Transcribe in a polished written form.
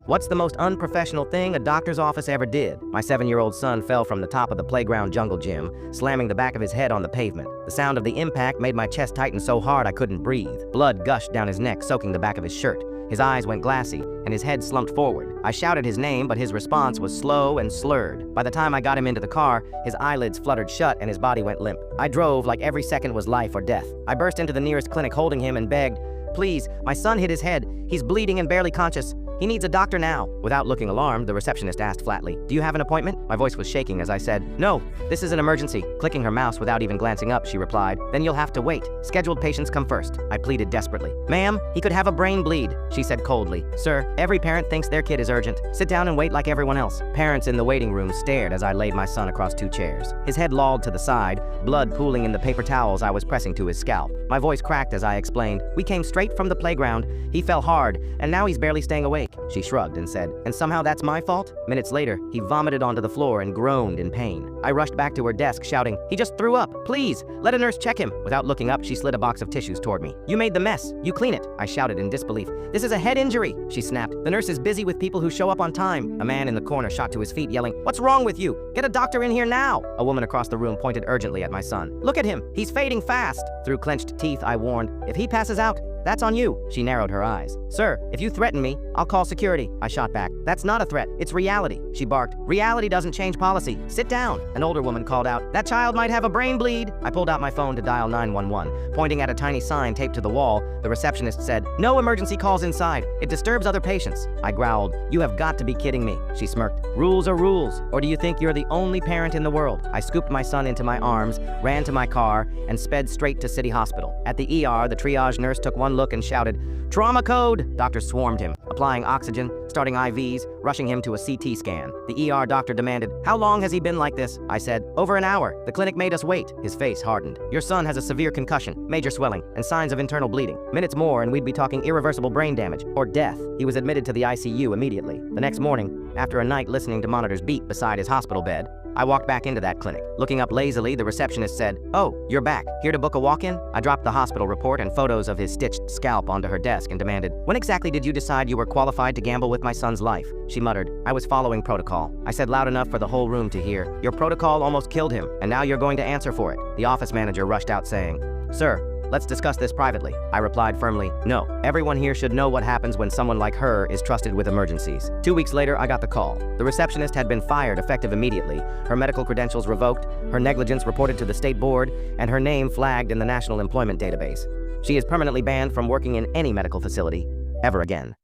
What's the most unprofessional thing a doctor's office ever did? My 7-year-old son fell from the top of the playground jungle gym, slamming the back of his head on the pavement. The sound of the impact made my chest tighten so hard I couldn't breathe. Blood gushed down his neck, soaking the back of his shirt. His eyes went glassy, and his head slumped forward. I shouted his name, but his response was slow and slurred. By the time I got him into the car, his eyelids fluttered shut and his body went limp. I drove like every second was life or death. I burst into the nearest clinic holding him and begged, "Please, my son hit his head. He's bleeding and barely conscious. He needs a doctor now." Without looking alarmed, the receptionist asked flatly, "Do you have an appointment?" My voice was shaking as I said, "No, this is an emergency." Clicking her mouse without even glancing up, she replied, "Then you'll have to wait. Scheduled patients come first." I pleaded desperately. "Ma'am, he could have a brain bleed," she said coldly. "Sir, every parent thinks their kid is urgent. Sit down and wait like everyone else." Parents in the waiting room stared as I laid my son across 2 chairs. His head lolled to the side, blood pooling in the paper towels I was pressing to his scalp. My voice cracked as I explained, "We came straight from the playground. He fell hard, and now he's barely staying awake." She shrugged and said, "And somehow that's my fault?" Minutes later, he vomited onto the floor and groaned in pain. I rushed back to her desk, shouting, "He just threw up! Please, let a nurse check him!" Without looking up, she slid a box of tissues toward me. "You made the mess. You clean it," I shouted in disbelief. "This is a head injury," she snapped. "The nurse is busy with people who show up on time." A man in the corner shot to his feet, yelling, "What's wrong with you? Get a doctor in here now!" A woman across the room pointed urgently at my son. "Look at him. He's fading fast." Through clenched teeth, I warned, "If he passes out, that's on you." She narrowed her eyes. "Sir, if you threaten me, I'll call security." I shot back. "That's not a threat. It's reality." She barked. "Reality doesn't change policy. Sit down." An older woman called out, "That child might have a brain bleed." I pulled out my phone to dial 911. Pointing at a tiny sign taped to the wall, the receptionist said, "No emergency calls inside. It disturbs other patients." I growled, "You have got to be kidding me." She smirked. "Rules are rules. Or do you think you're the only parent in the world?" I scooped my son into my arms, ran to my car, and sped straight to City Hospital. At the ER, the triage nurse took one look and shouted, "Trauma code!" Doctors swarmed him, applying oxygen, starting IVs, rushing him to a CT scan. The ER doctor demanded, "How long has he been like this?" I said, "Over an hour. The clinic made us wait." His face hardened. "Your son has a severe concussion, major swelling, and signs of internal bleeding. Minutes more and we'd be talking irreversible brain damage, or death." He was admitted to the ICU immediately. The next morning, after a night listening to monitors beep beside his hospital bed, I walked back into that clinic. Looking up lazily, the receptionist said, "Oh, you're back. Here to book a walk-in?" I dropped the hospital report and photos of his stitched scalp onto her desk and demanded, "When exactly did you decide you were qualified to gamble with my son's life?" She muttered, "I was following protocol." I said loud enough for the whole room to hear, "Your protocol almost killed him, and now you're going to answer for it." The office manager rushed out saying, "Sir, let's discuss this privately." I replied firmly, "No, everyone here should know what happens when someone like her is trusted with emergencies." 2 weeks later, I got the call. The receptionist had been fired effective immediately, her medical credentials revoked, her negligence reported to the state board, and her name flagged in the National Employment Database. She is permanently banned from working in any medical facility ever again.